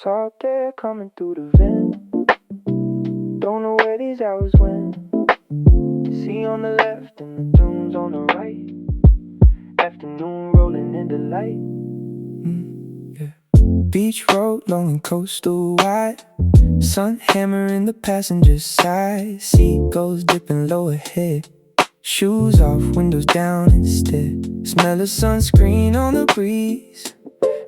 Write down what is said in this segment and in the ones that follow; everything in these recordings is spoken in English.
Salt air coming through the vent. Don't know where these hours went. Sea on the left and the dunes on the right. Afternoon rolling in the light. Beach road, long and coastal wide. Sun hammering the passenger side. Seagulls dipping low ahead. Shoes off, windows down instead. Smell of sunscreen on the breeze.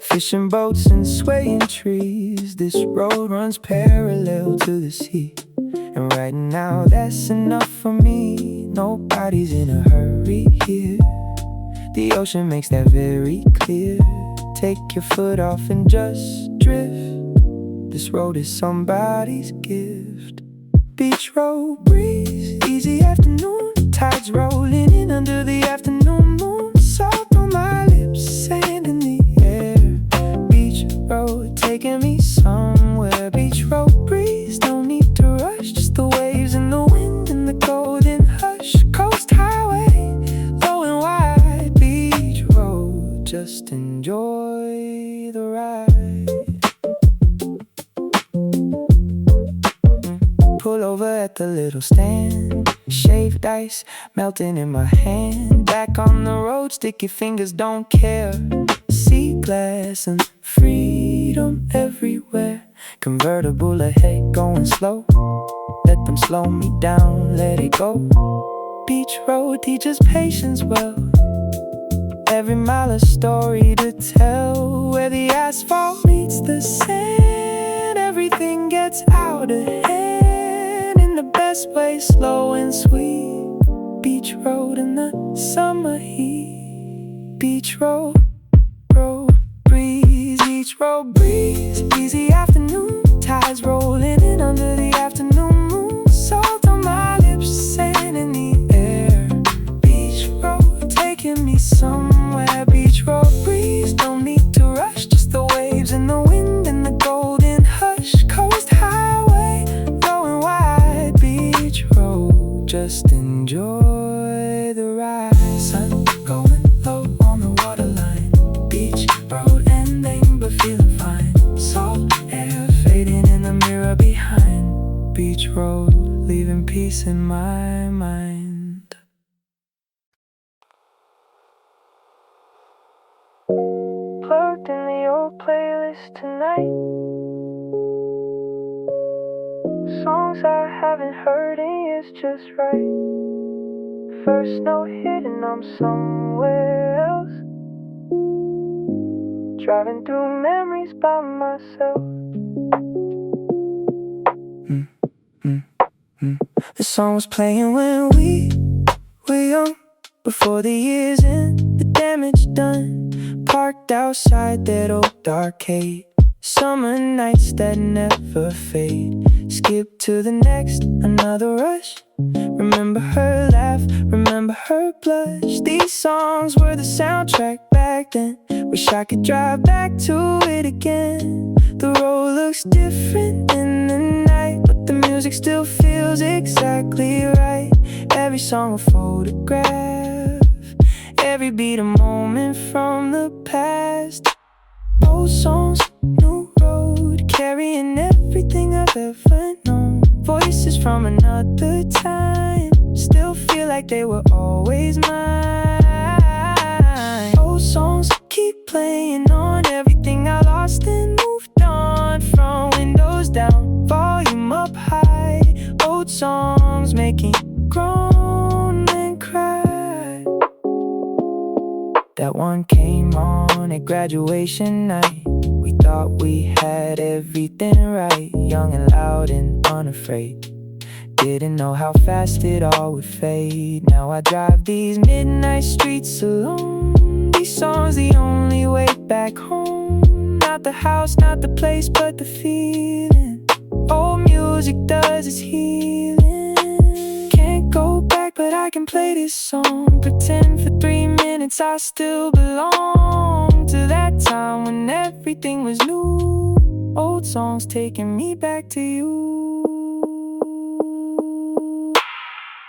Fishing boats and swaying trees. This road runs parallel to the sea. And right now that's enough for me. Nobody's in a hurry here. The ocean makes that very clear. Take your foot off and just drift. This road is somebody's gift. Beach road breeze, easy afternoon. Tides rolling in under the afternoon moon. Salt on my lips, sand in the air. Beach road taking me somewhere. Beach road breeze, don't need to rush. Just the waves and the wind and the golden hush. Coast highway, low and wide. Beach road, just enjoy the ride. Pull over at the little stand. Shaved ice melting in my hand. Back on the road, sticky fingers don't care. Sea glass and freedom everywhere. Convertible ahead going slow. Let them slow me down, let it go. Beach road teaches patience well. Every mile a story to tell. Where the asphalt meets the sand, everything gets out ahead. In the best way, slow and sweet. Beach road in the summer heat. Beach road, road breeze. Beach road breeze, easy afternoon. Tides rolling in under the afternoon moon. Salt on my lips, sand in the air. Beach road taking me somewhere. Beach road breeze, don't need to rush. Just the waves and the wind and the golden hush. Coast highway, low and wide. Beach road, just enjoy the ride. Sun going low on the waterline. Beach road ending but feeling fine. Salt air fading in the mirror behind. Beach road, leaving peace in my mind. Plugged in the old playlist tonight. Songs I haven't heard in years just right. First note hit and I'm somewhere else. Driving through memories by myself. The song was playing when we were young. Before the years end, the damage done. Parked outside that old arcade. Summer nights that never fade. Skip to the next, another rush. Remember her laugh, remember her blush. These songs were the soundtrack back then. Wish I could drive back to it again. The road looks different in the night, but the music still feels exactly right. Every song a photograph, every beat a moment from the past. Old songs, new road, carrying everything I've ever known. Voices from another time, still feel like they were always mine. Old songs keep playing on, everything I lost and moved on. From windows down, volume up high. Old songs making grown men cry. That one came on at graduation night. We thought we had everything right. Young and loud and unafraid. Didn't know how fast it all would fade. Now I drive these midnight streets alone. These songs the only way back home. Not the house, not the place, but the feeling. Old music does its healing. Can't go back, but I can play this song. Pretend for 3 minutes I still belong to that time when everything was new. Old songs taking me back to you.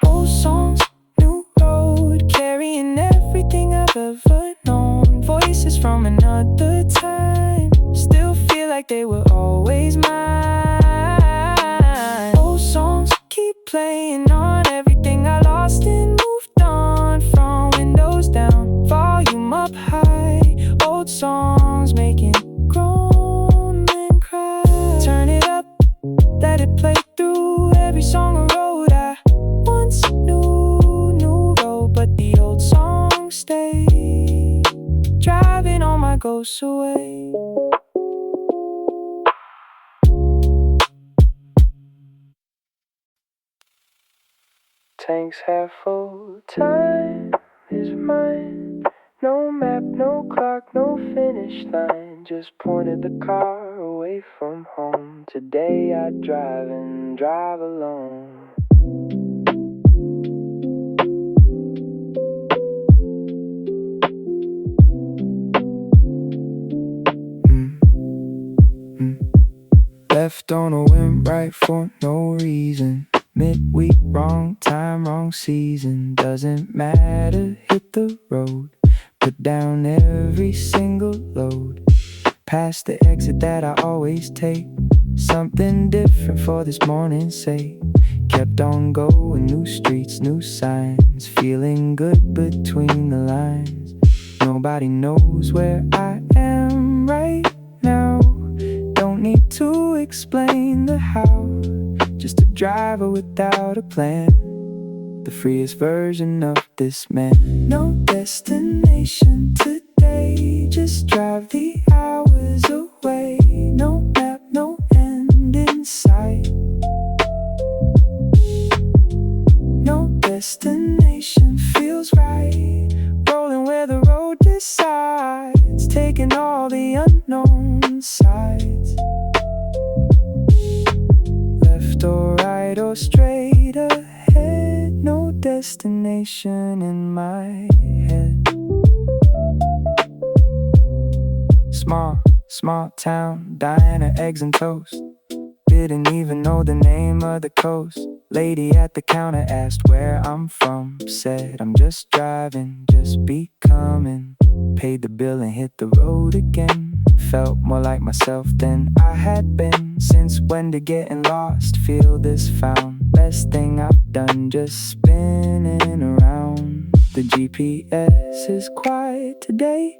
Old songs, new road, carrying everything I've ever known. Voices from another time, still feel like they were all always mine. Old songs keep playing on, everything I lost and moved on. From windows down, volume up high. Old songs making grown men cry. Turn it up, let it play through every song I wrote. I once knew road, but the old songs stay. Driving all my ghosts away. Tanks half full, time is mine. No map, no clock, no finish line. Just pointed the car away from home. Today I drive and drive alone. Left on a whim, right for no reason. Midweek, wrong time, wrong season. Doesn't matter, hit the road. Put down every single load. Past the exit that I always take. Something different for this morning's sake. Kept on going, new streets, new signs. Feeling good between the lines. Nobody knows where I am right now. Don't need to explain the how. Just a driver without a plan. The freest version of this man. No destination today. Just drive the hours away. No map, no end in sight. No destination feels right. Rolling where the road decides. Taking all the unknown sides. Left or right or straight ahead. No destination in my head. Small town, diner, eggs and toast. Didn't even know the name of the coast. Lady at the counter asked where I'm from. Said I'm just driving, just becoming. Paid the bill and hit the road again. Felt more like myself than I had been. Since when did getting lost feel this found? Best thing I've done, just spinning around. The GPS is quiet today.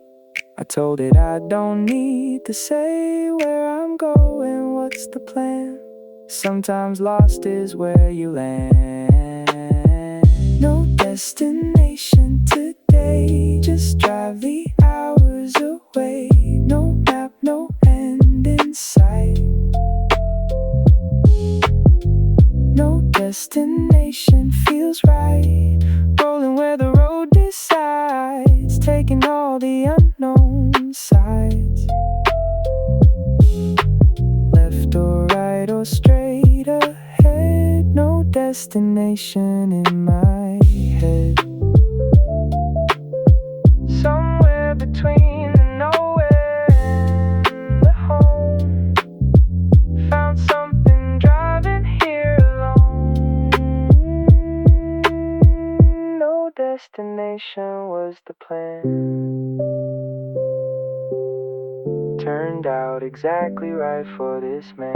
I told it I don't need to say where I'm going, what's the plan? Sometimes lost is where you land. No destination today. Just drive the hours away. No map, no end in sight. No destination feels right. Rolling where the road decides. Taking all the unknown sides. Left or right or straight ahead. No destination in my head. Somewhere between the nowhere and the home. Found something driving here alone. No destination was the plan. Turned out exactly right for this man.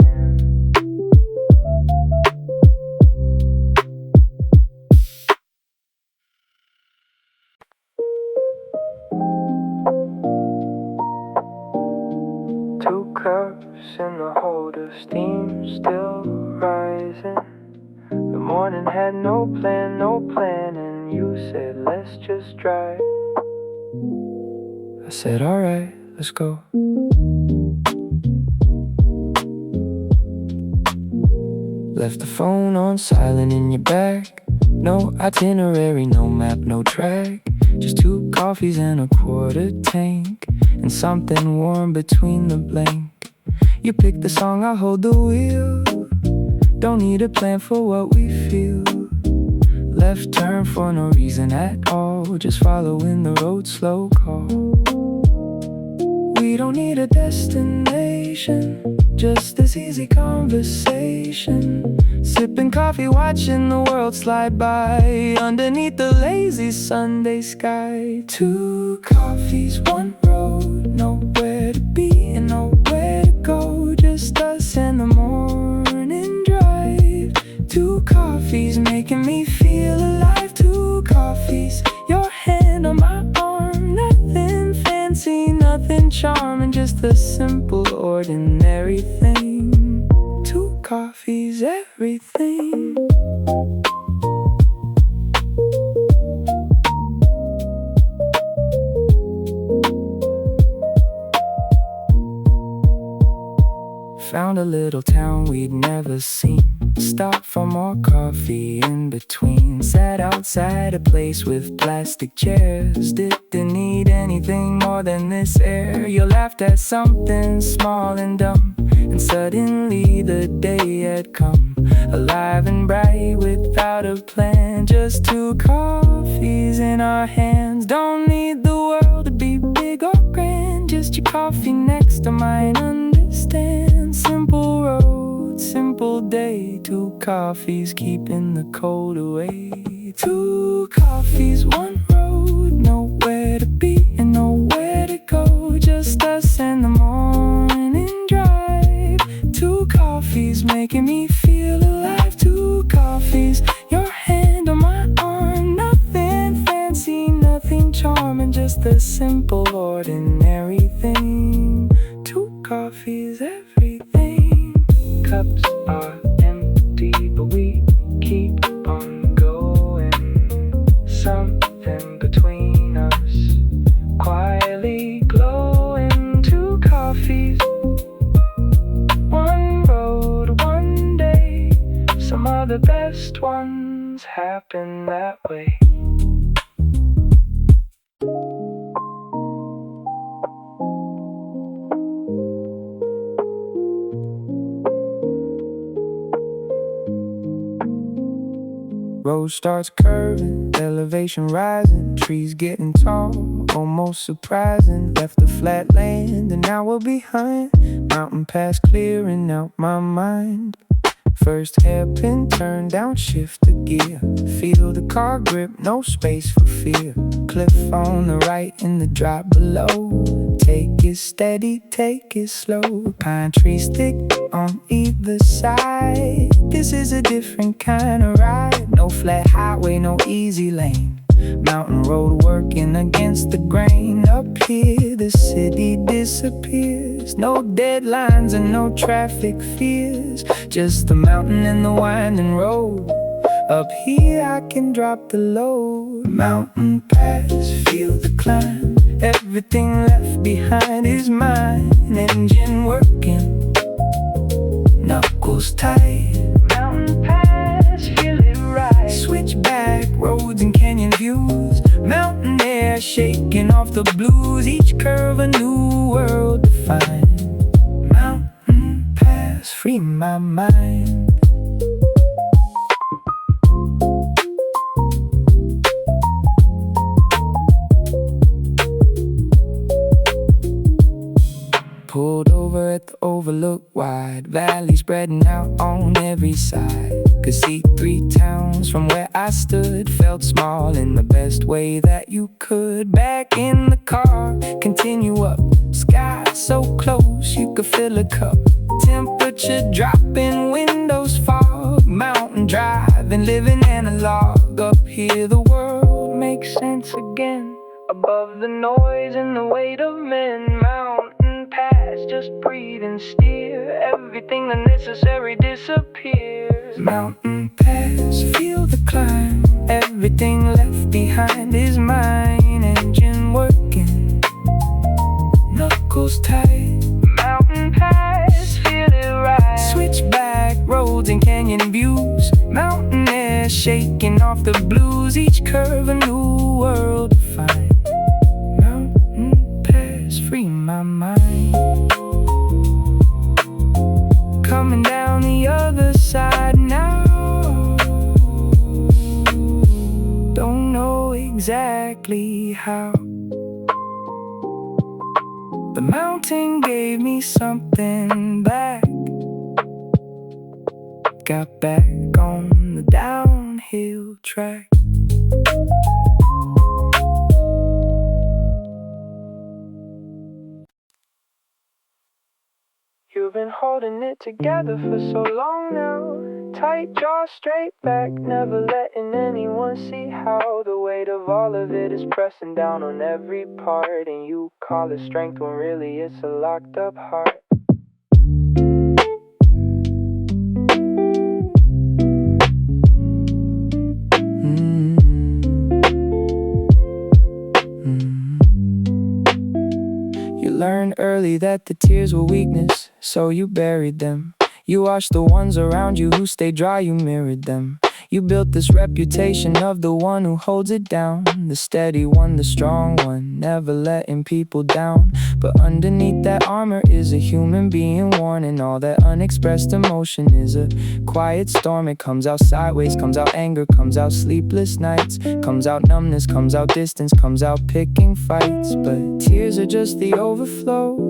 Two cups in the holder, steam still rising. The morning had no plan, and you said let's just drive. I said alright, let's go. Left the phone on silent in your bag. No itinerary, no map, no track. Just 2 coffees and a quarter tank. And something warm between the blank. You pick the song, I'll hold the wheel. Don't need a plan for what we feel. Left turn for no reason at all. Just following the road, slow call. We don't need a destination, just this easy conversation. Sipping coffee, watching the world slide by underneath the lazy Sunday sky. 2 coffees, 1 road, nowhere to be and nowhere to go. Just us simple, ordinary thing. 2 coffees, everything. Found a little town we'd never seen. Stopped for more coffee in between. Sat outside a place with plastic chairs. Didn't need anything more than this air. You laughed at something small and dumb, and suddenly the day had come. Alive and bright without a plan. Just 2 coffees in our hands. Don't need the world to be big or grand. Just your coffee next to mine. Understand, simple road, simple day. 2 coffees keeping the cold away. 2 coffees, 1 road. Nowhere to be and nowhere to go. Just us and the morning drive. 2 coffees making me feel alive. 2 coffees, your hand on my arm. Nothing fancy, nothing charming, just the simple, ordinary thing. 2 coffees, everything. Cups are empty, but we keep on going. Something between us, quietly glowing. 2 coffees, 1 road, 1 day. Some of the best ones happen that way. Road starts curving, elevation rising, trees getting tall, almost surprising. Left the flat land and now we're behind. Mountain pass clearing out my mind. First hairpin, turn down, shift the gear. Feel the car grip, no space for fear. Cliff on the right and the drop below. Take it steady, take it slow. Pine trees thick on either side. This is a different kind of ride. No flat highway, no easy lane. Mountain road working against the grain. Up here the city disappears. No deadlines and no traffic fears. Just the mountain and the winding road. Up here I can drop the load. Mountain pass, feel the climb. Everything left behind is mine. Engine working, knuckles tight. Mountain pass, feel it right. Switchback roads and canyon views. Mountain air shaking off the blues. Each curve a new world to find. Mountain pass, free my mind. Pulled over at the overlook, wide valley spreading out on every side. Could see 3 towns from where I stood. Felt small in the best way that you could. Back in the car, continue up. Sky so close you could fill a cup. Temperature dropping, windows fog. Mountain driving, living analog. Up here the world makes sense again. Above the noise and the weight of men. Mountain pass, just breathe and steer. Everything unnecessary disappears. Mountain pass, feel the climb. Everything left behind is mine. Engine working, knuckles tight. Mountain pass, feel it right. Switchback roads and canyon views. Mountain air shaking off the blues. Each curve a new world to find. Mountain pass, free my mind. Coming down the other side now. Don't know exactly how. The mountain gave me something back. Got back on the downhill track. You've been holding it together for so long now. tight jaw, straight back, never letting anyone see how the weight of all of it is pressing down on every part. And you call it strength when really it's a locked up heart. You learned early that the tears were weakness, so you buried them. You watched the ones around you who stayed dry, you mirrored them. You built this reputation of the one who holds it down, the steady one, the strong one, never letting people down. But underneath that armor is a human being worn, and all that unexpressed emotion is a quiet storm. It comes out sideways, comes out anger, comes out sleepless nights, comes out numbness, comes out distance, comes out picking fights. But tears are just the overflow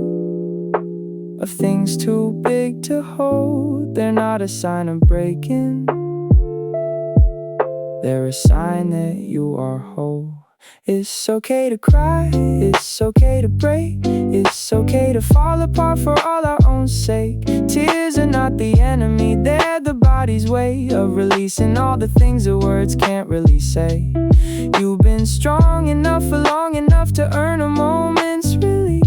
of things too big to hold. They're not a sign of breaking, they're a sign that you are whole. It's okay to cry, it's okay to break, it's okay to fall apart for all our own sake. Tears are not the enemy, they're the body's way of releasing all the things the words can't really say. You've been strong enough for long enough to earn a moment's release.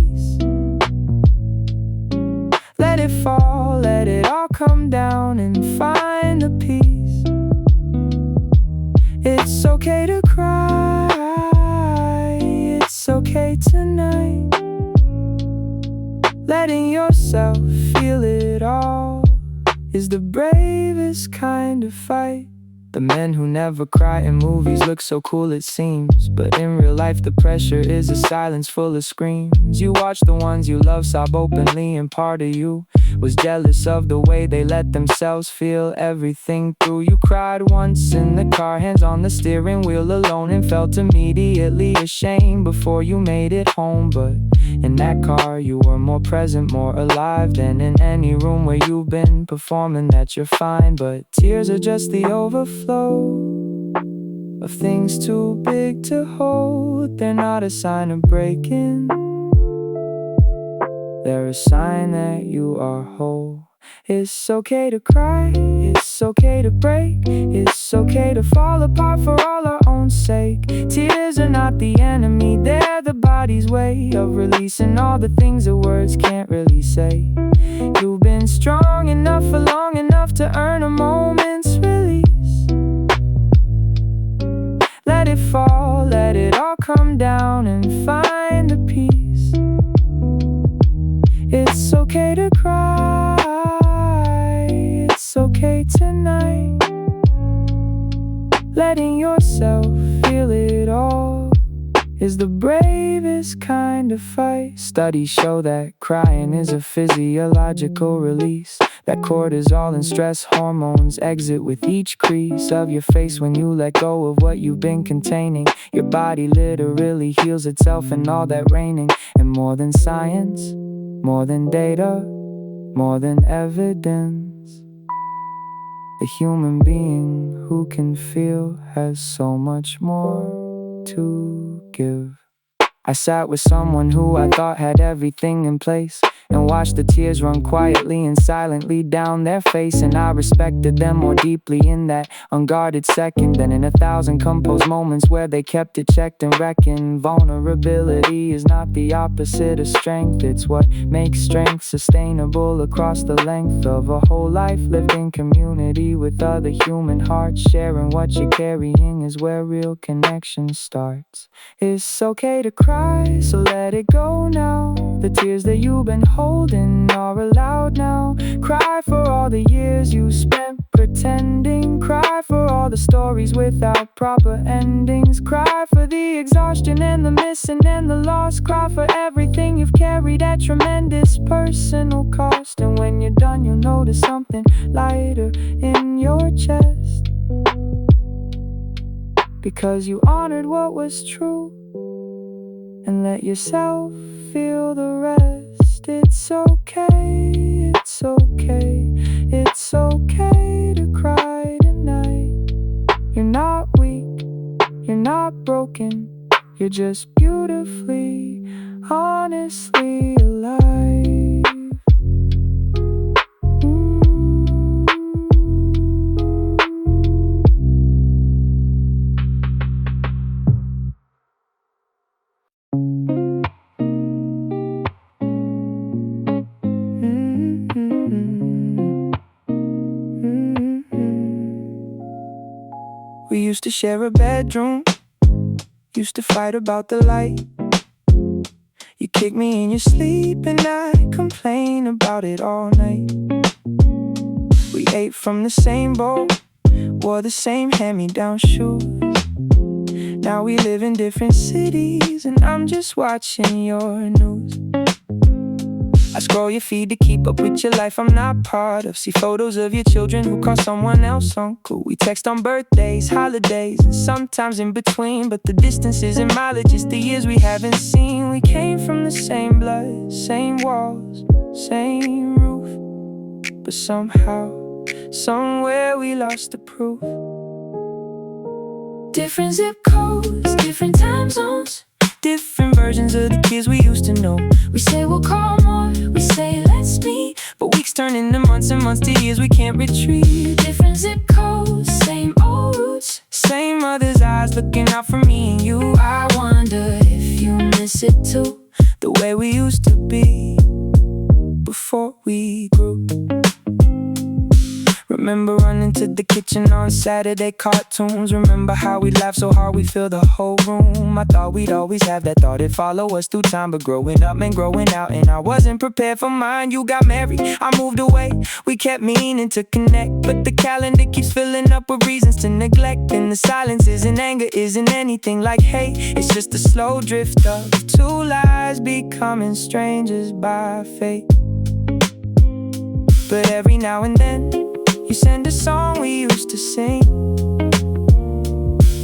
Let it fall, let it all come down and find the peace. It's okay to cry, it's okay tonight. Letting yourself feel it all is the bravest kind of fight. The men who never cry in movies look so cool it seems, but in real life the pressure is a silence full of screams. You watch the ones you love sob openly, and part of you was jealous of the way they let themselves feel everything through. You cried once in the car, hands on the steering wheel alone, and felt immediately ashamed before you made it home. But in that car you were more present, more alive than in any room where you've been performing that you're fine. But tears are just the overflow of things too big to hold. They're not a sign of breaking, they're a sign that you are whole. It's okay to cry, it's okay to break, it's okay to fall apart for all our own sake. Tears are not the enemy, they're the body's way of releasing all the things the words can't really say. You've been strong enough for long enough to earn a moment's release. Let it fall, let it all come down and find the peace. It's okay to cry, it's okay tonight. Letting yourself feel it all is the bravest kind of fight. Studies show that crying is a physiological release, that cortisol and stress hormones exit with each crease of your face when you let go of what you've been containing. Your body literally heals itself and all that raining. And more than science, more than data, more than evidence, a human being who can feel has so much more to give. I sat with someone who I thought had everything in place, and watched the tears run quietly and silently down their face. And I respected them more deeply in that unguarded second than in 1,000 composed moments where they kept it checked and reckoned. Vulnerability is not the opposite of strength, it's what makes strength sustainable across the length of a whole life lived in community with other human hearts. Sharing what you're carrying is where real connection starts. It's okay to cry, so let it go now. The tears that you've been holding are allowed now. Cry for all the years you spent pretending. Cry for all the stories without proper endings. Cry for the exhaustion and the missing and the loss. Cry for everything you've carried at tremendous personal cost. And when you're done you'll notice something lighter in your chest, because you honored what was true and let yourself feel the rest. It's okay, it's okay, it's okay to cry tonight. You're not weak, you're not broken, you're just beautifully, honestly alive. used to share a bedroom, used to fight about the light. You kick me in your sleep and I complain about it all night. We ate from the same bowl, wore the same hand-me-down shoes. Now we live in different cities and I'm just watching your news. I scroll your feed to keep up with your life I'm not part of. See photos of your children who call someone else uncle. We text on birthdays, holidays, and sometimes in between. But the distances and mileage is the years we haven't seen. We came from the same blood, same walls, same roof. But somehow, somewhere we lost the proof. Different zip codes, different time zones, different versions of the kids we used to know. We say we'll call more, we say let's meet, but weeks turn into months and months to years we can't retrieve. Different zip codes, same old roots, same mother's eyes looking out for me and you. I wonder if you miss it too, the way we used to be before we grew. Remember running to the kitchen on Saturday cartoons. Remember how we laughed so hard we filled the whole room. I thought we'd always have that thought it'd follow us through time. But growing up and growing out, and I wasn't prepared for mine. You got married, I moved away. We kept meaning to connect, but the calendar keeps filling up with reasons to neglect. And the silence isn't anger, isn't anything like hate. It's just a slow drift of two lives becoming strangers by fate. But every now and then you send a song we used to sing,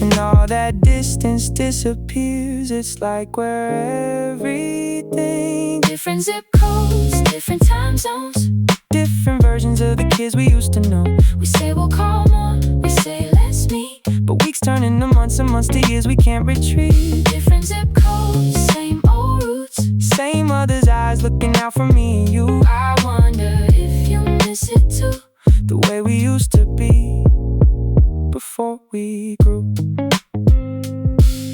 and all that distance disappears. It's like we're everything. Different zip codes, different time zones, different versions of the kids we used to know. We say we'll call more, we say let's meet, but weeks turn into months and months to years we can't retrieve. Different zip codes, same old roots, same mother's eyes looking out for me and you. I wonder if you miss it too, the way we used to be before we grew.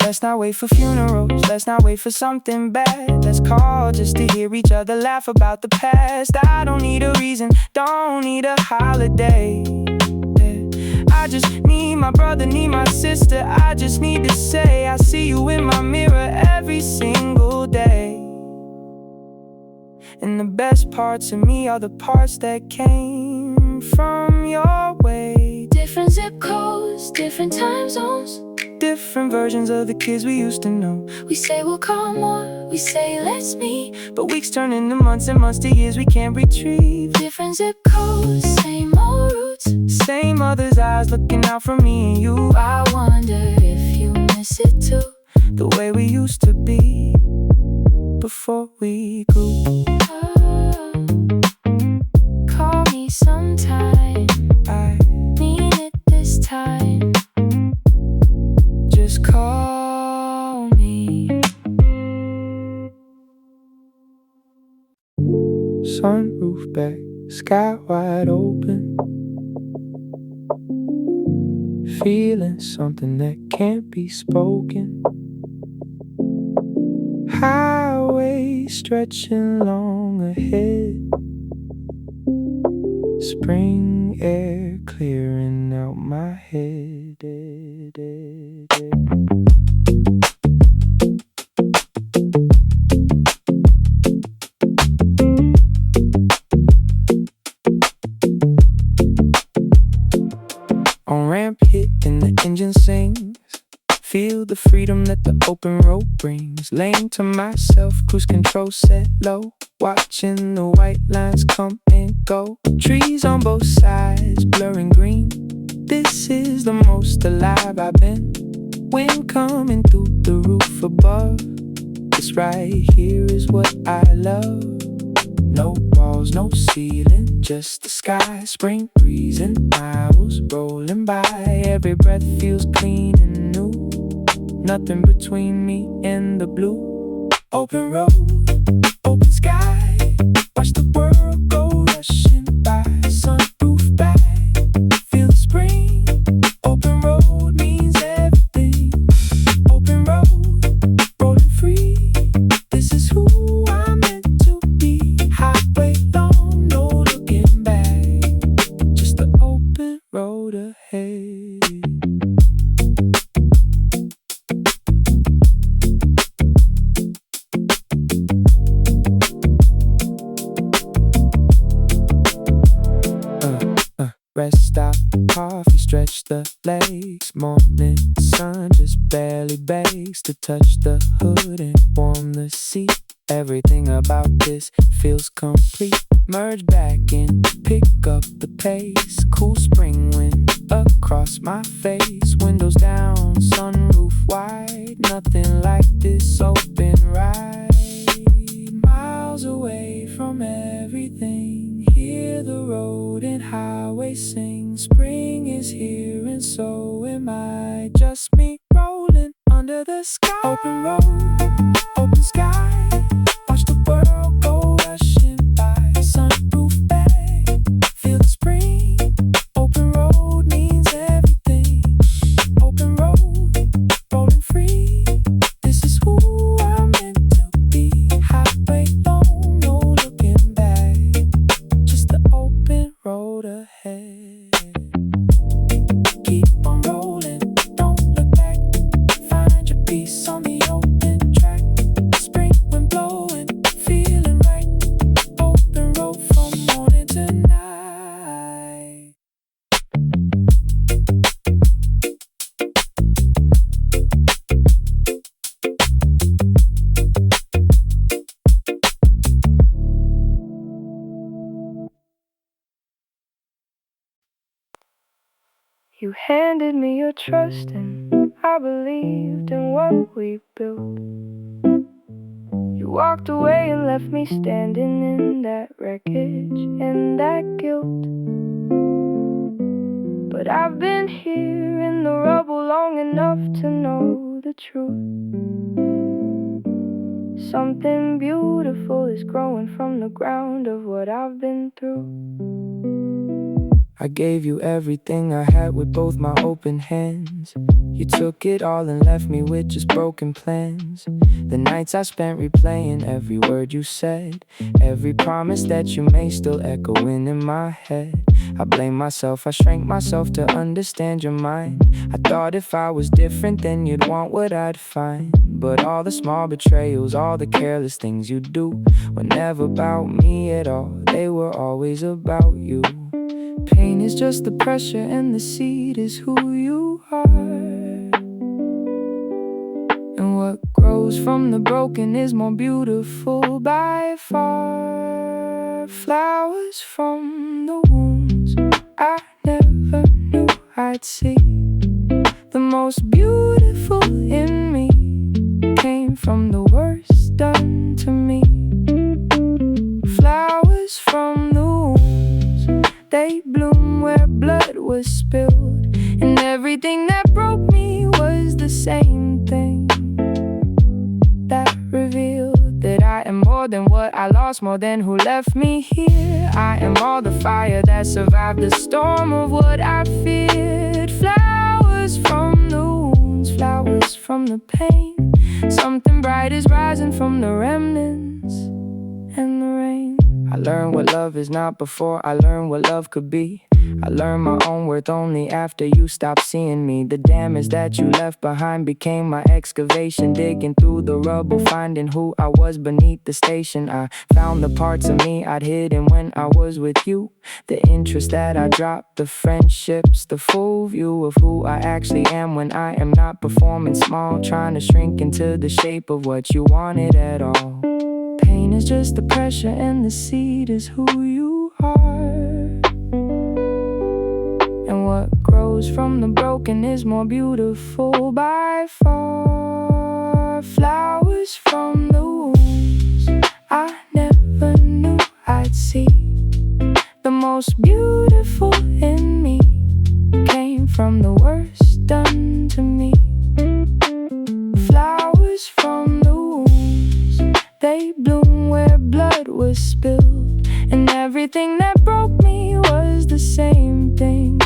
Let's not wait for funerals, let's not wait for something bad. Let's call just to hear each other laugh about the past. I don't need a reason, don't need a holiday. I just need my brother, need my sister. I just need to say I see you in my mirror every single day. And the best parts of me are the parts that came from your way. Different zip codes, different time zones, different versions of the kids we used to know. We say we'll call more, we say let's meet, but weeks turn into months and months to years we can't retrieve. Different zip codes, same old roots, same mother's eyes looking out for me and you. I wonder if you miss it too, the way we used to be before we grew. Call me sometime, I mean it this time. Just call me. Sunroof back, sky wide open, feeling something that can't be spoken. Highway stretching long ahead, spring air clearing out my head. On ramp hit and the engine sings, feel the freedom that the open road brings. Lane to myself, cruise control set low, watching the white lines come and go. Trees on both sides, blurring green. This is the most alive I've been. Wind coming through the roof above. This right here is what I love. No walls, no ceiling, just the sky. Spring breeze and miles rolling by. Every breath feels clean and new. Nothing between me and the blue. Open road, open sky. Watch the world go rushing by. Sunroof back, feel the spring. Open road means everything. Open road, rolling free. This is who I'm meant to be. Highway long, no looking back. Just the open road ahead. Rest out the coffee, stretch the legs. Morning sun just barely bakes to touch the hood and warm the seat. Everything about this feels complete. Merge back in, pick up the pace. Cool spring wind across my face. Windows down, sunroof wide. Nothing like this open ride. Miles away from everything. Hear the road and highway sing. Spring is here and so am I. Just me rolling under the sky. Open road, open sky. Watch the world go rushing by. Sunroof back, feel the spring. Open road means everything. Open road, rolling free. This is who I'm meant to be. Highway long, no looking back. Just the open road ahead. Keep on rolling, don't look back. Find your peace on the open track. Spring wind blowing, feeling right. Open road from morning to night. You handed me your trust and I believed in what we built. You walked away and left me standing in that wreckage and that guilt. But I've been here in the rubble long enough to know the truth. Something beautiful is growing from the ground of what I've been through. I gave you everything I had with both my open hands. You took it all and left me with just broken plans. The nights I spent replaying every word you said. Every promise that you made still echoing in my head. I blame myself, I shrank myself to understand your mind. I thought if I was different then you'd want what I'd find. But all the small betrayals, all the careless things you do were never about me at all. They were always about you. Pain is just the pressure and the seed is who you are. And what grows from the broken is more beautiful by far. Flowers from the wounds I never knew I'd see. The most beautiful in me came from the worst done to me. Flowers from the wounds, they bloom where blood was spilled. And everything that broke me was the same thing that revealed that I am more than what I lost, more than who left me here. I am all the fire that survived the storm of what I feared. Flowers from the wounds, flowers from the pain. Something bright is rising from the remnants and the rain. I learned what love is not before I learned what love could be. I learned my own worth only after you stopped seeing me. The damage that you left behind became my excavation, digging through the rubble, finding who I was beneath the station. I found the parts of me I'd hidden when I was with you. The interest that I dropped, the friendships, the full view of who I actually am when I am not performing small, trying to shrink into the shape of what you wanted at all. Pain is just the pressure and the seed is who you are. And what grows from the broken is more beautiful by far. Flowers from the wounds I never knew I'd see. The most beautiful in me came from the worst done to me. Flowers from the wounds, they bloom where blood was spilled. And everything that broke me was the same thing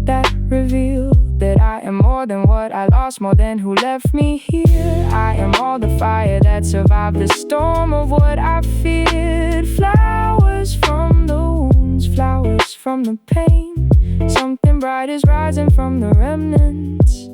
that revealed that I am more than what I lost, more than who left me here. I am all the fire that survived the storm of what I feared. Flowers from the wounds, flowers from the pain. Something bright is rising from the remnants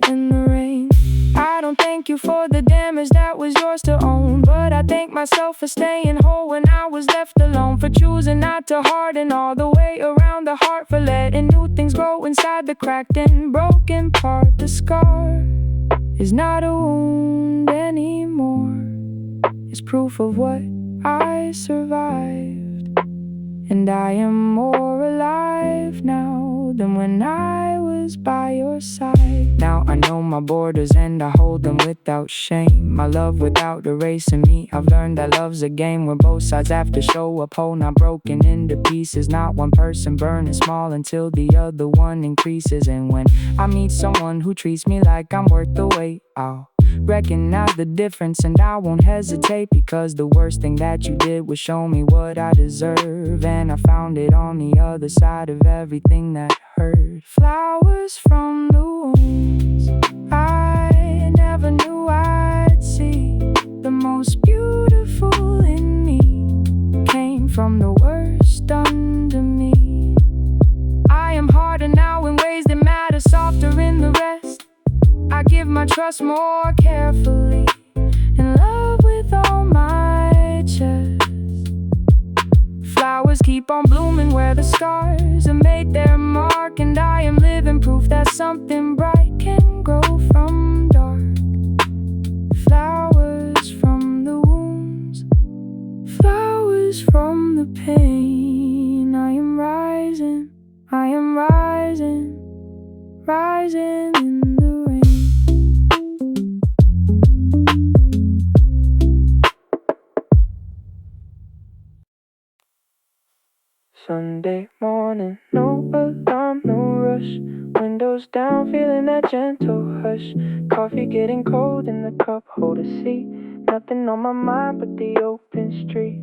in the rain. I don't think thank you for the damage that was yours to own, but I thank myself for staying whole when I was left alone, for choosing not to harden all the way around the heart, for letting new things grow inside the cracked and broken part. The scar is not a wound anymore, it's proof of what I survived, and I am more alive now than when I was by your side. Now I know my borders and I hold them without shame. My love without erasing me. I've learned that love's a game where both sides have to show up whole, not broken into pieces. Not one person burning small until the other one increases. And when I meet someone who treats me like I'm worth the wait, I'll recognize the difference and I won't hesitate, because the worst thing that you did was show me what I deserve, and I found it on the other side of everything that hurt. Flowers from the wounds I never knew I'd see. The most beautiful in me came from the worst under me. I am harder now in ways that matter, softer in the rest. I give my trust more carefully, in love with all my chest. Flowers keep on blooming where the scars have made their mark, and I am living proof that something bright can grow from dark. Flowers from the wounds, flowers from the pain. I am rising, I am rising, rising in the rain. Sunday morning, no alarm, no rush. Windows down, feeling that gentle hush. Coffee getting cold in the cup, hold a seat. Nothing on my mind but the open street.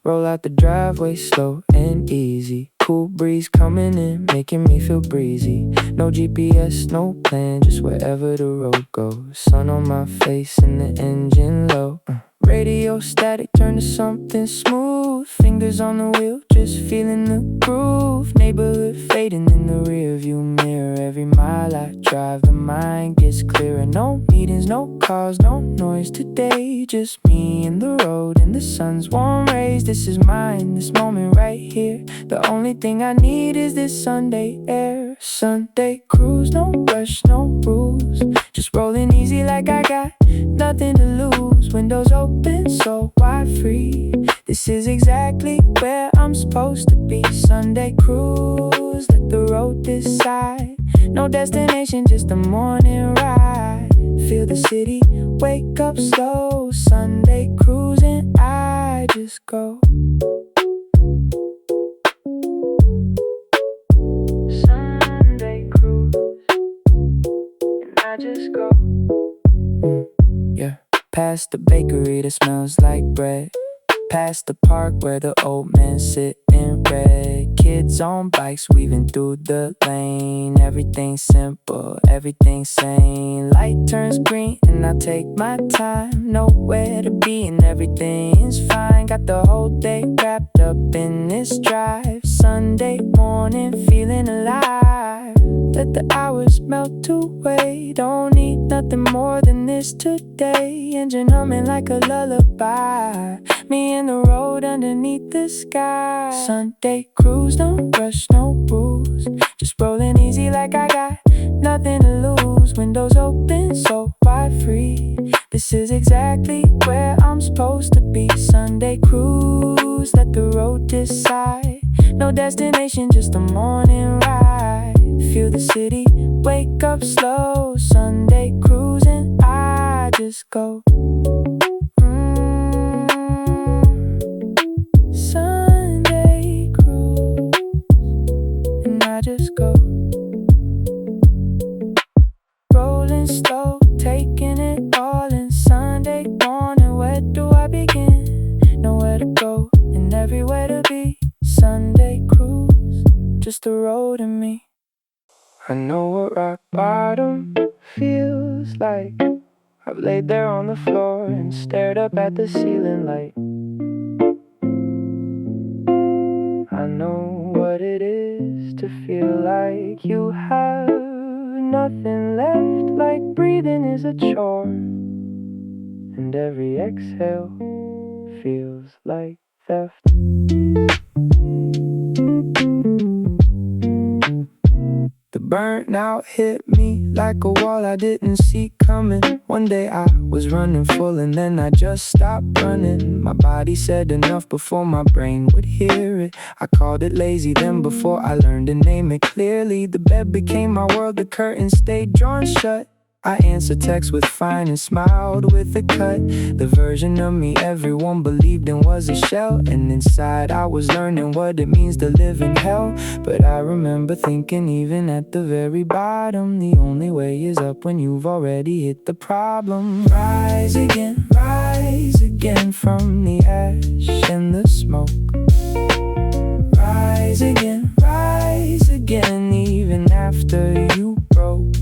Roll out the driveway, slow and easy. Cool breeze coming in, making me feel breezy. No GPS, no plan, just wherever the road goes. Sun on my face and the engine low. Radio static, turn to something smooth. Fingers on the wheel, just feeling the groove. Neighborhood fading in the rear view mirror. Every mile I drive, the mind gets clearer. No meetings, no calls, no noise today. Just me and the road and the sun's warm rays. This is mine, this moment right here. The only thing I need is this Sunday air. Sunday cruise, no rush, no rules. Just rolling easy like I got nothing to lose. Windows open, so wide free. This is exactly where I'm supposed to be. Sunday cruise, let the road decide. No destination, just a morning ride. Feel the city, wake up slow. Sunday cruising, I just go. Sunday cruise, and I just go. Yeah. Past the bakery that smells like bread. Past the park where the old men sit in red. Kids on bikes weaving through the lane. Everything's simple, everything's sane. Light turns green and I take my time. Nowhere to be and everything's fine. Got the whole day wrapped up in this drive. Sunday morning feeling alive. Let the hours melt away. Don't need nothing more than this today. Engine humming like a lullaby. Me and the road underneath the sky. Sunday cruise, no rush, no rules. Just rolling easy like I got nothing to lose. Windows open, so wide free. This is exactly where I'm supposed to be. Sunday cruise, let the road decide. No destination, just a morning ride. Feel the city, wake up slow. Sunday cruising, I just go. Sunday cruise, and I just go. Rolling slow, taking it all in. Sunday morning, where do I begin? Nowhere to go and everywhere to be. Sunday cruise, just the road and me. I know what rock bottom feels like. I've laid there on the floor and stared up at the ceiling light. I know what it is to feel like you have nothing left, like breathing is a chore. every exhale feels like theft. The burnout hit me like a wall I didn't see coming. One day I was running full and then I just stopped running. My body said enough before my brain would hear it. I called it lazy then before I learned to name it clearly. The bed became my world, the curtains stayed drawn shut. I answered texts with fine and smiled with a cut. The version of me everyone believed in was a shell, and inside I was learning what it means to live in hell. But I remember thinking even at the very bottom, the only way is up when you've already hit the problem. Rise again from the ash and the smoke. Rise again even after you broke.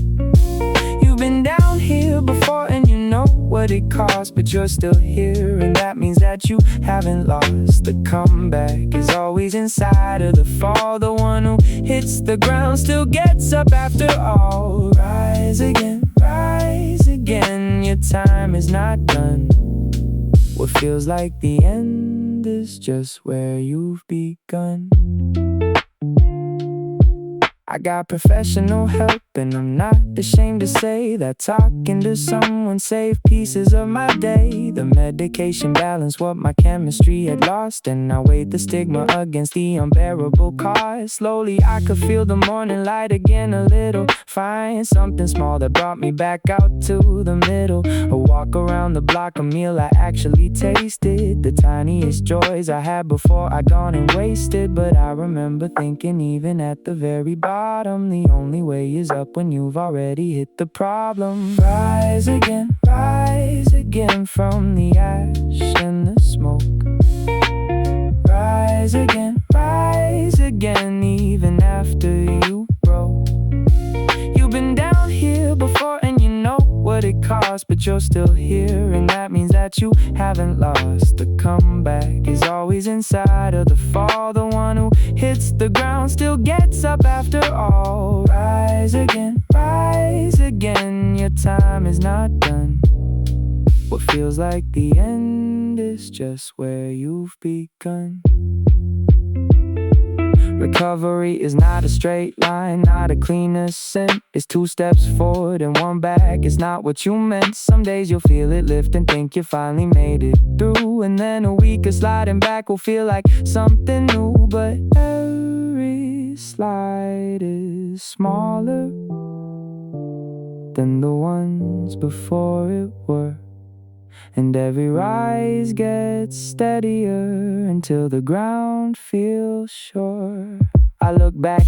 You've been down here before and you know what it costs, but you're still here, and that means that you haven't lost. The comeback is always inside of the fall. The one who hits the ground still gets up after all. Rise again, your time is not done. What feels like the end is just where you've begun. I got professional help and I'm not ashamed to say that talking to someone saved pieces of my day. The medication balanced what my chemistry had lost, and I weighed the stigma against the unbearable cost. Slowly I could feel the morning light again a little. Find something small that brought me back out to the middle. A walk around the block, a meal I actually tasted. The tiniest joys I had before I'd gone and wasted. But I remember thinking even at the very bottom, the only way is up when you've already hit the problem. Rise again from the ash and the smoke. Rise again even after you broke. You've been down here before and you know what it costs, but you're still here, and that means that you haven't lost. The comeback is always inside of the fall. The one who hits the ground still gets up after all. Rise again, your time is not done. What feels like the end is just where you've begun. Recovery is not a straight line, not a clean ascent. It's 2 steps forward and 1 back. It's not what you meant. Some days you'll feel it lift and think you finally made it through, and then a week of sliding back will feel like something new. But every slide is smaller than the ones before it were, and every rise gets steadier until the ground feels sure. I look back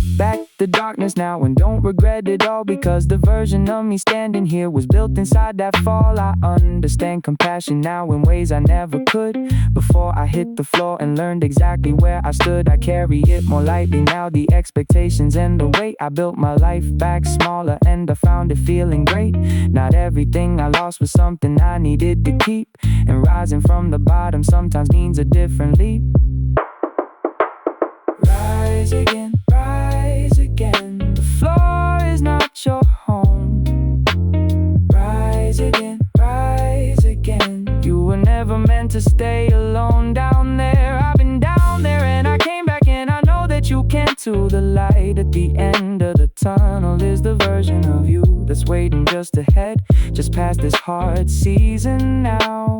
the darkness now and don't regret it all, because the version of me standing here was built inside that fall. I understand compassion now in ways I never could before I hit the floor and learned exactly where I stood. I carry it more lightly now, the expectations and the weight. I built my life back smaller and I found it feeling great. Not everything I lost was something I needed to keep, and rising from the bottom sometimes means a different leap. Rise again, the floor is not your home. Rise again, you were never meant to stay alone down there. I've been down there and I came back, and I know that you can too. The light at the end of the tunnel is the version of you that's waiting just ahead, just past this hard season now.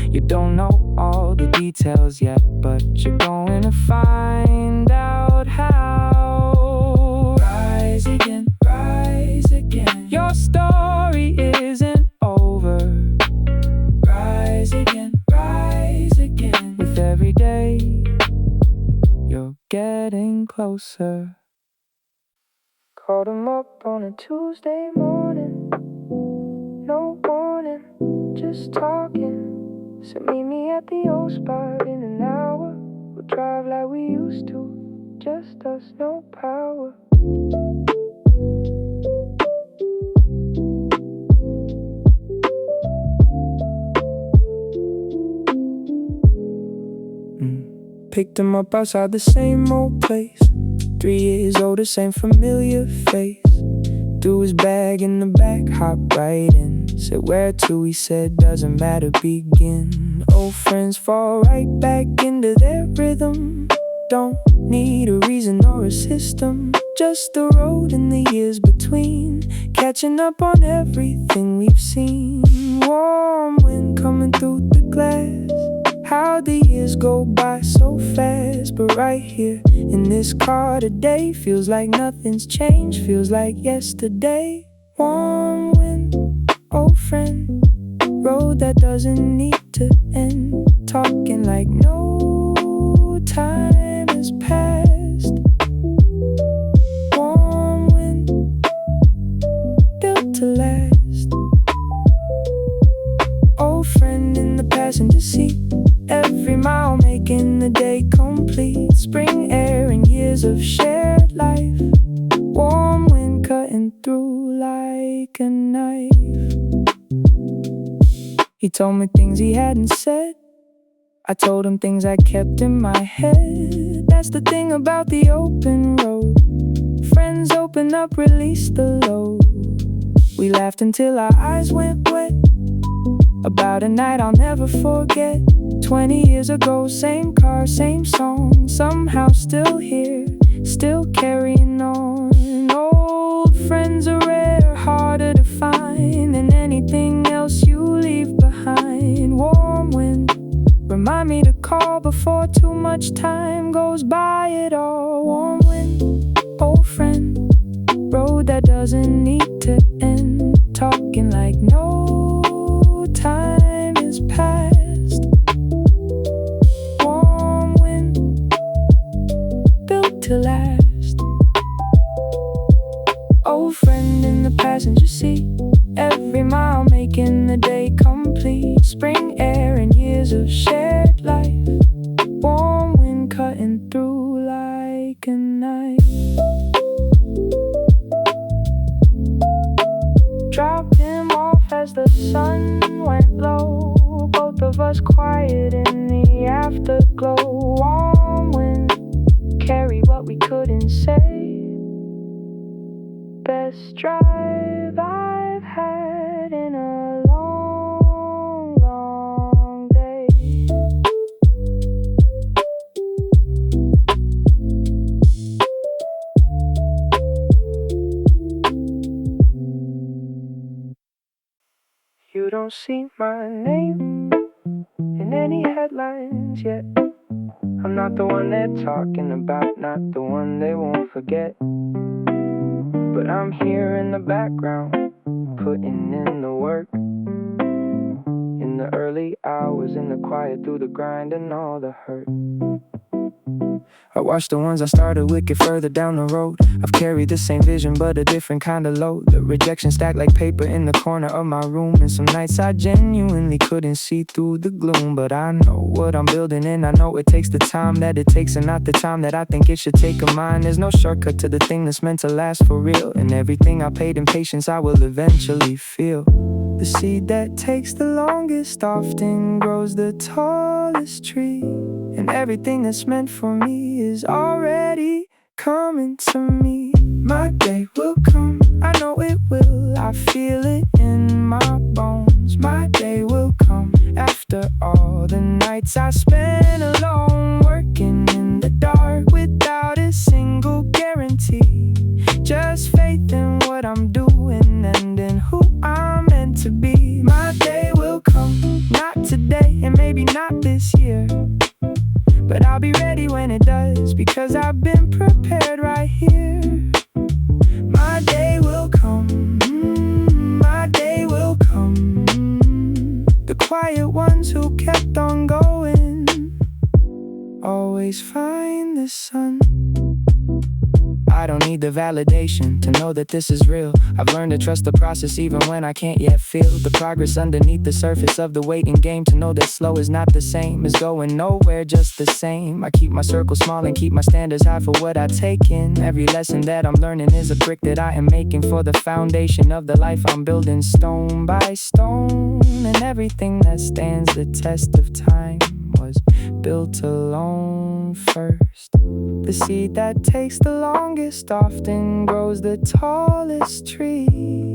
You don't know all the details yet, but you're going to find out how. Rise again, your story isn't over. Rise again, with every day you're getting closer. Called him up on a Tuesday morning, no warning, just talking. So meet me at the old spot in an hour. We'll drive like we used to, just us, no power. Picked him up outside the same old place. 3 years older, same familiar face. Threw his bag in the back, hopped right in. Said where to, he said doesn't matter, begin. Old friends fall right back into their rhythm. Don't need a reason or a system, just the road and the years between, catching up on everything we've seen. Warm wind coming through the glass, how the years go by so fast. But right here in this car today, feels like nothing's changed, feels like yesterday. Warm wind, old friend, road that doesn't need to end, talking like no time has passed. Warm wind, built to last. Old friend in the passenger seat, every mile making the day complete. Spring air and years of shared life, warm wind cutting through like a knife. He told me things he hadn't said, I told him things I kept in my head. That's the thing about the open road, friends open up, release the load. We laughed until our eyes went wet, about a night I'll never forget. 20 years ago, same car, same song, somehow still here, still carrying on. Old friends are rare, harder to find than anything else you leave behind. Warm wind, remind me to call before too much time goes by it all. Warm wind, old friend, road that doesn't need to end, talking like no time is past. Warm wind, built to last. Old friend in the passenger seat, every mile making the day complete. Spring air and years of shared life, warm wind cutting through like a knife. Dropped him off as the sun went low, both of us quiet in the afterglow. Warm wind, carry what we couldn't say. Best drive I've had in a long, long day. You don't see my name in any headlines yet. I'm not the one they're talking about, not the one they won't forget. But I'm here in the background, putting in the work, in the early hours, in the quiet, through the grind and all the hurt. I watch the ones I started with get further down the road. I've carried the same vision but a different kind of load. The rejection stacked like paper in the corner of my room, and some nights I genuinely couldn't see through the gloom. But I know what I'm building, and I know it takes the time that it takes, and not the time that I think it should take of mine. There's no shortcut to the thing that's meant to last for real, and everything I paid in patience I will eventually feel. The seed that takes the longest often grows the tallest tree, and everything that's meant for me is already coming to me. My day will come, I know it will, I feel it in my bones. My day will come after all the nights I spent alone, working in the dark without a single guarantee. Just faith in what I'm doing and in who I'm meant to be. My day will come, not today and maybe not this year, but I'll be ready when it does, because I've been prepared right here. My day will come, my day will come. The quiet ones who kept on going always find the sun. I don't need the validation to know that this is real. I've learned to trust the process even when I can't yet feel the progress underneath the surface of the waiting game. To know that slow is not the same as going nowhere, just the same. I keep my circle small and keep my standards high for what I take in. Every lesson that I'm learning is a brick that I am making for the foundation of the life I'm building, stone by stone. And everything that stands the test of time was built alone. bloom first. The seed that takes the longest often grows the tallest tree.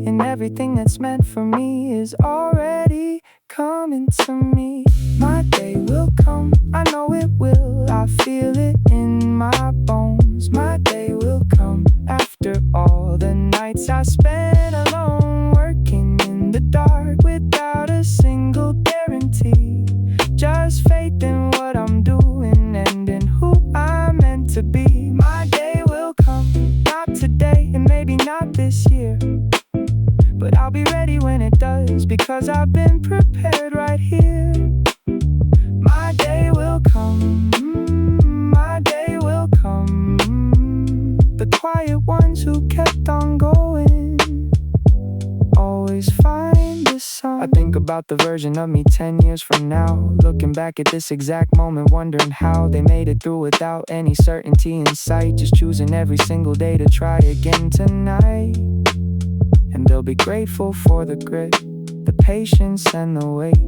And everything that's meant for me is already coming to me. My day will come, I know it will. I feel it in my bones. My day will come after all the nights I spent alone, working in the dark without a single guarantee. Just faith in what I'm doing and in who I'm meant to be. My day will come, not today and maybe not this year, but I'll be ready when it does, because I've been prepared right here. My day will come, my day will come. The quiet ones who kept on going always find the sun. I think about the version of me 10 years from now, looking back at this exact moment, wondering how they made it through without any certainty in sight, just choosing every single day to try again tonight. And they'll be grateful for the grit, the patience and the wait,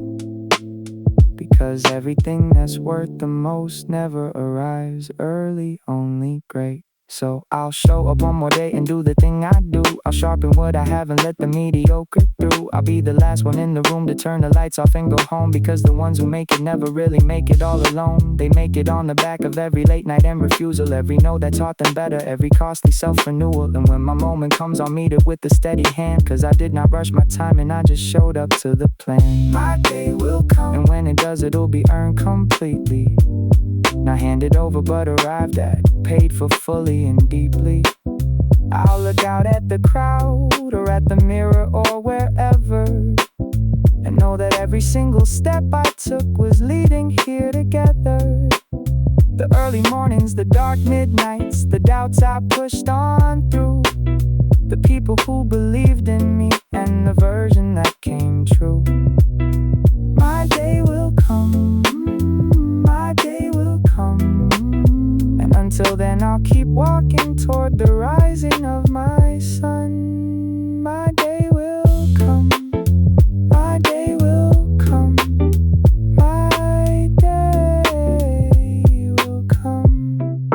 because everything that's worth the most never arrives early, only great. So I'll show up one more day and do the thing I do. I'll sharpen what I have and let the mediocre through. I'll be the last one in the room to turn the lights off and go home, because the ones who make it never really make it all alone. They make it on the back of every late night and refusal, every no that taught them better, every costly self-renewal. And when my moment comes, I'll meet it with a steady hand, cause I did not rush my time and I just showed up to the plan. My day will come, and when it does, it'll be earned completely. Not handed over but arrived at, paid for fully and deeply. I'll look out at the crowd or at the mirror or wherever, and know that every single step I took was leading here together. The early mornings, the dark midnights, the doubts I pushed on through, the people who believed in me and the version that came true. My day will come, my day will come, and until then I'll keep walking toward the rising of my sun. My day will come, my day will come, my day will come.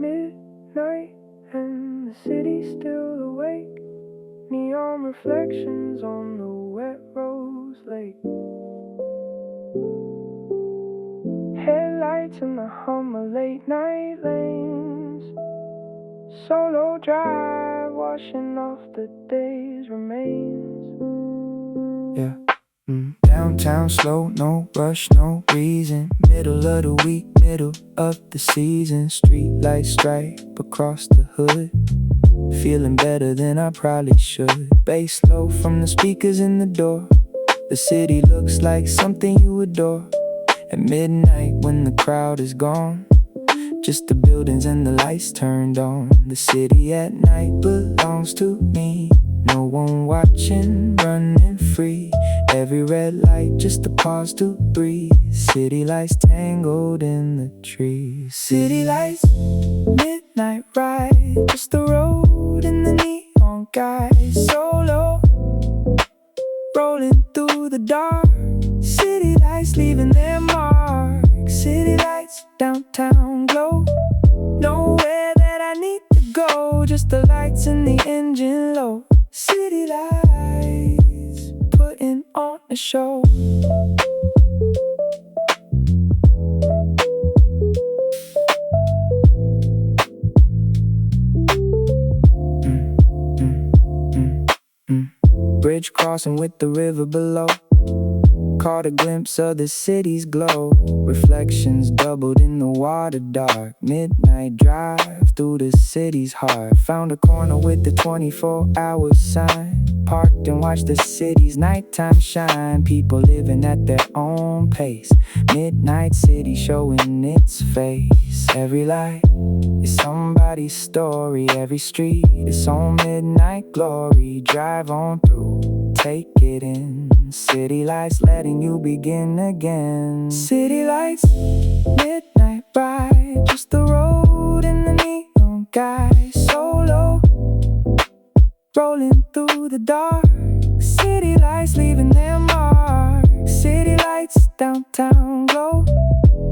Midnight and the city's still awake, neon reflections on the wet rose lake. Headlights in the hum of late night lanes, solo drive washing off the day's remains. Yeah. Downtown slow, no rush, no reason. Middle of the week, middle of the season. Street lights stripe across the hood, feeling better than I probably should. Bass low from the speakers in the door. The city looks like something you adore. At midnight when the crowd is gone, just the buildings and the lights turned on. The city at night belongs to me. No one watching, running free. Every red light just a pause to breathe. City lights tangled in the trees. City lights, midnight ride, just the road and the neon guys. Solo, rolling through the dark. City lights leaving their mark. City lights, downtown glow. Nowhere that I need to go, just the lights and the engine low. City lights, putting on a show. Bridge crossing with the river below, caught a glimpse of the city's glow. Reflections doubled in the water dark. Midnight drive through the city's heart. Found a corner with the 24-hour sign. Parked and watched the city's nighttime shine. People living at their own pace. Midnight city showing its face. Every light is somebody's story. Every street is on midnight glory. Drive on through, take it in. City lights letting you begin again. City lights, midnight ride, just the road and the neon guys. Solo, rolling through the dark. City lights leaving their mark. City lights, downtown slow.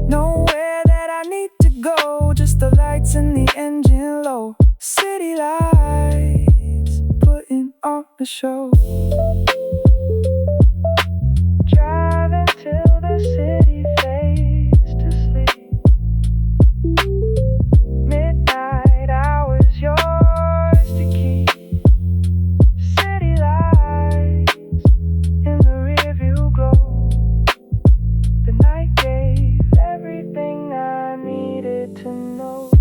Nowhere that I need to go, just the lights and the engine low. City lights, putting on the show. Driving till the city fades to sleep. Midnight hours, yours to keep. City lights in the rearview glow. The night gave everything I needed to know.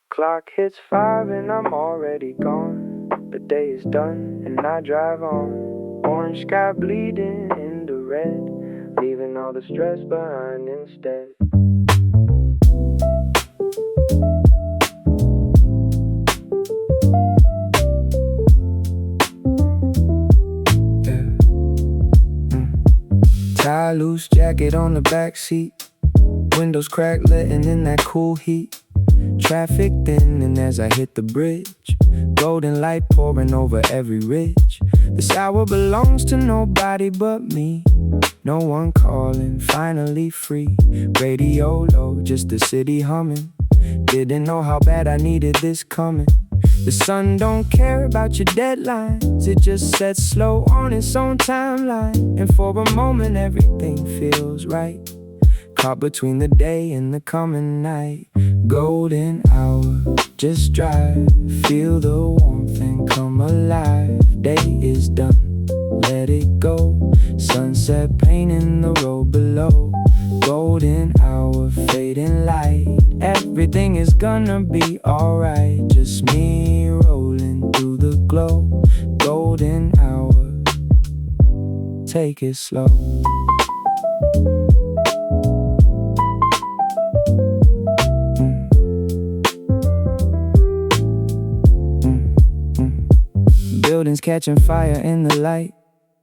Clock hits 5 and I'm already gone. The day is done and I drive on. Orange sky bleeding into red, leaving all the stress behind instead. Tie loose jacket on the back seat. Windows cracked, letting in that cool heat. Traffic thinning as I hit the bridge. Golden light pouring over every ridge. This hour belongs to nobody but me. No one calling, finally free. Radio low, just the city humming. Didn't know how bad I needed this coming. The sun don't care about your deadlines. It just sets slow on its own timeline. And for a moment everything feels right. Caught between the day and the coming night. Golden hour, just drive. Feel the warmth and come alive. Day is done, let it go. Sunset painting the road below. Golden hour, fading light. Everything is gonna be alright. Just me rolling through the glow. Golden hour, take it slow. Buildings catching fire in the light.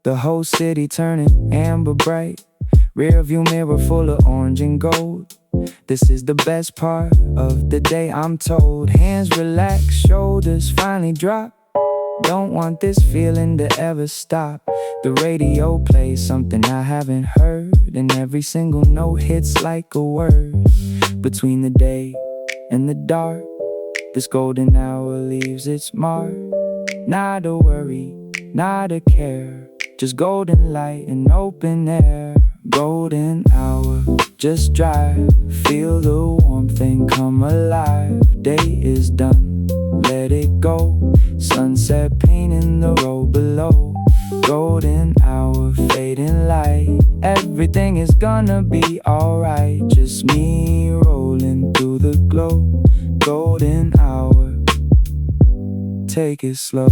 The whole city turning amber bright. Rear view mirror full of orange and gold. This is the best part of the day, I'm told. Hands relax, shoulders finally drop. Don't want this feeling to ever stop. The radio plays something I haven't heard, and every single note hits like a word. Between the day and the dark, this golden hour leaves its mark. Not a worry, not a care, just golden light and open air. Golden hour, just drive. Feel the warmth and come alive. Day is done, let it go. Sunset painting the road below. Golden hour, fading light. Everything is gonna be alright. Just me rolling through the glow. Golden hour, take it slow.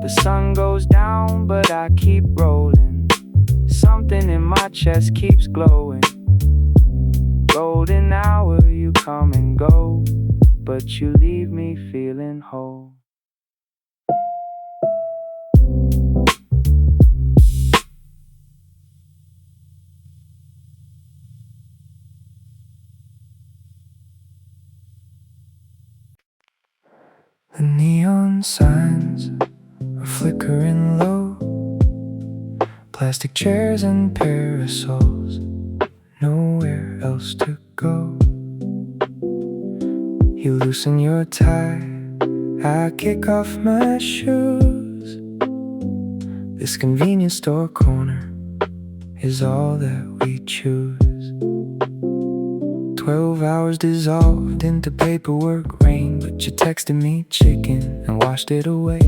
The sun goes down, but I keep rolling. Something in my chest keeps glowing. Golden hour, you come and go, but you leave me feeling whole. The neon signs are flickering low. Plastic chairs and parasols, nowhere else to go. You loosen your tie, I kick off my shoes. This convenience store corner is all that we choose. 12 hours dissolved into paperwork rain, but you texted me chicken and washed it away.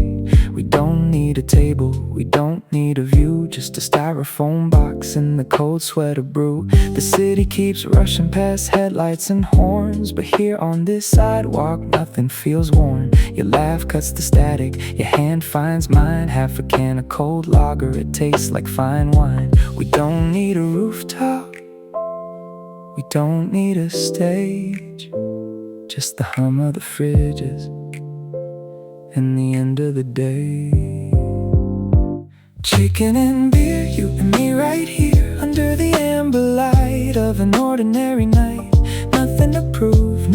We don't need a table, we don't need a view, just a styrofoam box and the cold sweat of brew. The city keeps rushing past headlights and horns, but here on this sidewalk nothing feels worn. Your laugh cuts the static, your hand finds mine. Half a can of cold lager, it tastes like fine wine. We don't need a rooftop, we don't need a stage, just the hum of the fridges and the end of the day. Chicken and beer, you and me right here under the amber light of an ordinary night. Nothing to prove,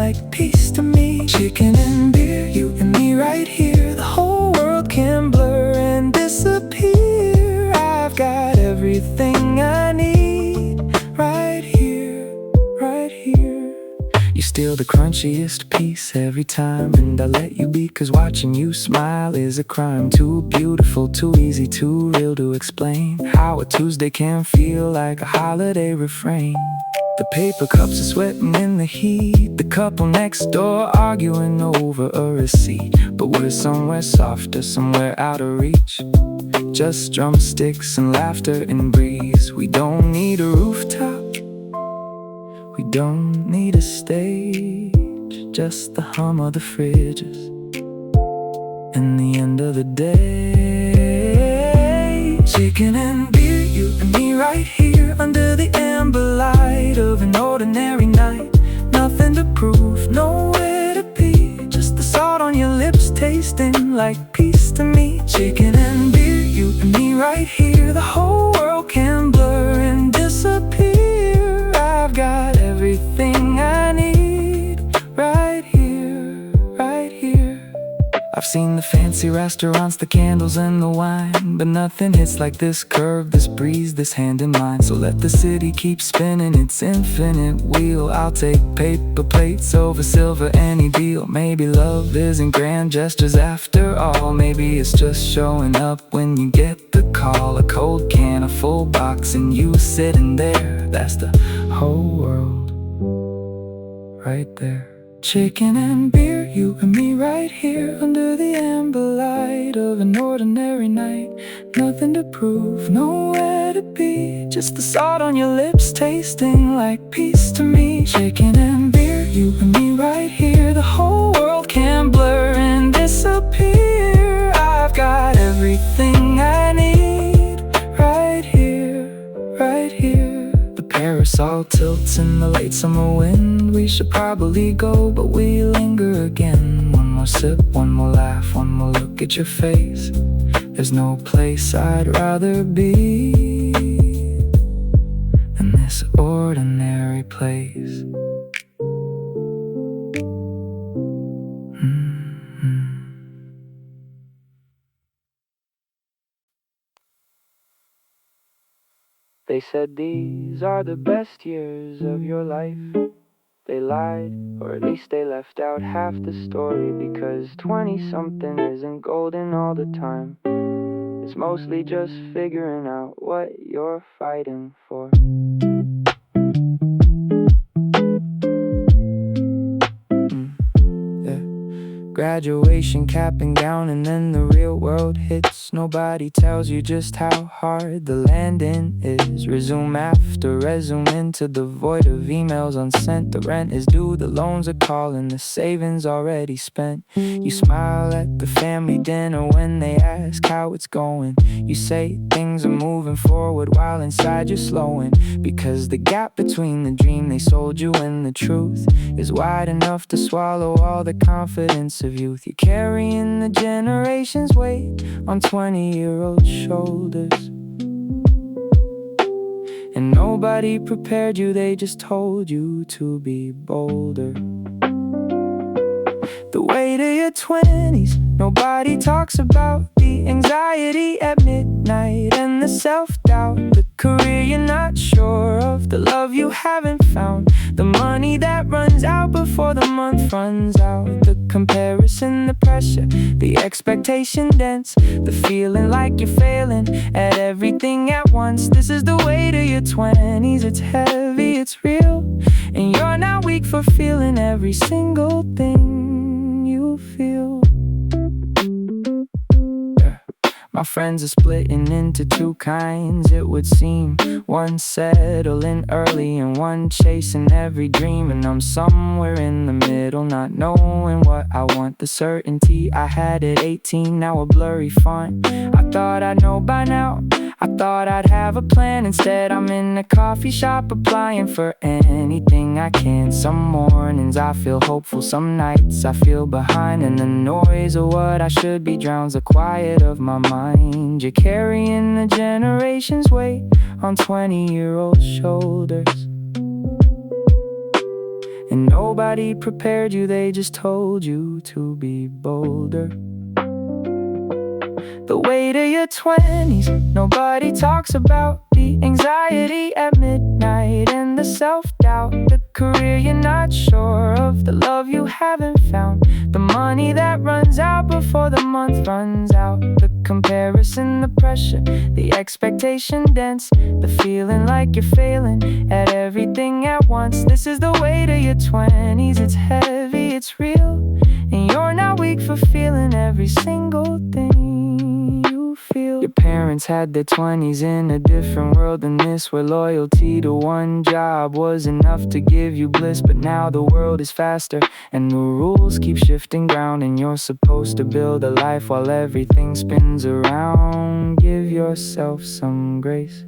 like peace to me. Chicken and beer, you and me right here. The whole world can blur and disappear. I've got everything I need right here, right here. You steal the crunchiest piece every time, and I let you be, 'cause watching you smile is a crime. Too beautiful, too easy, too real to explain how a Tuesday can feel like a holiday refrain. The paper cups are sweating in the heat, the couple next door arguing over a receipt. But we're somewhere softer, somewhere out of reach. Just drumsticks and laughter and breeze. We don't need a rooftop, we don't need a stage, just the hum of the fridges and the end of the day. Chicken and beer, you and me right here under the amber light of an ordinary night. Nothing to prove, nowhere to be, just the salt on your lips tasting like peace to me. Chicken and beer, you and me right here. The whole world can blur and disappear. I've got everything I need right here, right here. I've seen the fancy restaurants, the candles and the wine, but nothing hits like this curve, this breeze, this hand in mine. So let the city keep spinning its infinite wheel. I'll take paper plates over silver, any deal. Maybe love isn't grand gestures after all. Maybe it's just showing up when you get the call. A cold can, a full box, and you sitting there. That's the whole world right there. Chicken and beer, you and me right here under the amber light of an ordinary night. Nothing to prove, nowhere to be, just the salt on your lips tasting like peace to me. Chicken and beer, you and me right here. The whole world can blur and disappear. I've got everything I need right here, right here. The parasol tilts in the late summer wind. We should probably go, but we linger again. One more sip, one more laugh, one more look at your face. There's no place I'd rather be than this ordinary place. They said these are the best years of your life. They lied, or at least they left out half the story, because 20-something isn't golden all the time. It's mostly just figuring out what you're fighting for. Graduation, cap and gown, and then the real world hits. Nobody tells you just how hard the landing is. Resume after resume into the void of emails unsent. The rent is due, the loans are calling, the savings already spent. You smile at the family dinner when they ask how it's going. You say things are moving forward while inside you're slowing, because the gap between the dream they sold you and the truth is wide enough to swallow all the confidence of youth. You're carrying the generation's weight on 20-year-old shoulders, and nobody prepared you, they just told you to be bolder. The weight of your 20s, nobody talks about. The anxiety at midnight and the self-doubt. The career you're not sure of, the love you haven't found. The money that runs out before the month runs out. The comparison, the pressure, the expectation dense. The feeling like you're failing at everything at once. This is the weight of your 20s, it's heavy, it's real. And you're not weak for feeling every single thing you feel. My friends are splitting into two kinds, it would seem. One settling early and one chasing every dream. And I'm somewhere in the middle, not knowing what I want. The certainty I had at 18, now a blurry font. I thought I'd know by now, I thought I'd have a plan. Instead I'm in a coffee shop applying for anything I can. Some mornings I feel hopeful, some nights I feel behind. And the noise of what I should be drowns the quiet of my mind. You're carrying the generation's weight on 20-year-old shoulders, and no Nobody prepared you, they just told you to be bolder. The weight of your 20s, nobody talks about the anxiety at midnight and the self-doubt, the career you're not sure of, the love you haven't found, the money that runs out before the month runs out, the comparison, the pressure, the expectation dense, the feeling like you're failing at everything at once. This is the weight of your 20s, it's heavy, it's real, and you're not weak for feeling every single thing you feel. Your parents had their 20s in a different world than this, where loyalty to one job was enough to give you bliss. But now the world is faster and the rules keep shifting ground, and you're supposed to build a life while everything spins around. Give yourself some grace,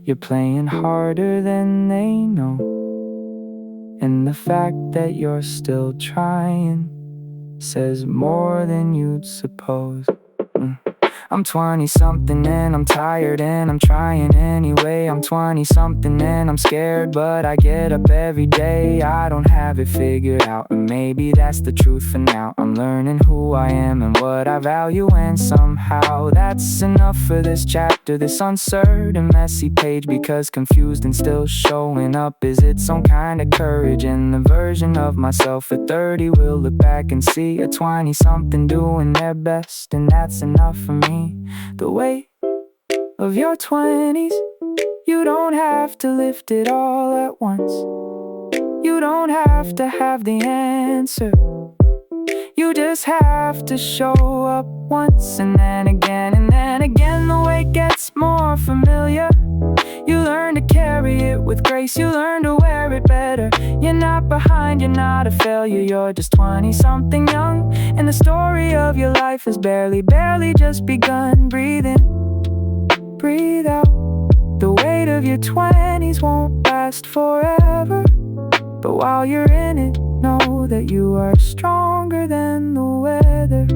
you're playing harder than they know, and the fact that you're still trying says more than you'd suppose. I'm 20-something and I'm tired and I'm trying anyway. I'm 20-something and I'm scared, but I get up every day. I don't have it figured out, and maybe that's the truth for now. I'm learning who I am and what I value, and somehow that's enough for this chapter, this uncertain, messy page. Because confused and still showing up is its own kind of courage, and the version of myself at 30 will look back and see a 20-something doing their best, and that's enough for me. The weight of your 20s, you don't have to lift it all at once. You don't have to have the answer. You just have to show up once, and then again, and then again. The weight gets more familiar. You learn to carry it with grace, you learn to wear it better. You're not behind, you're not a failure, you're just 20-something young, and the story of your life has barely just begun. Breathe in, breathe out. The weight of your 20s won't last forever, but while you're in it, know that you are stronger than the weather.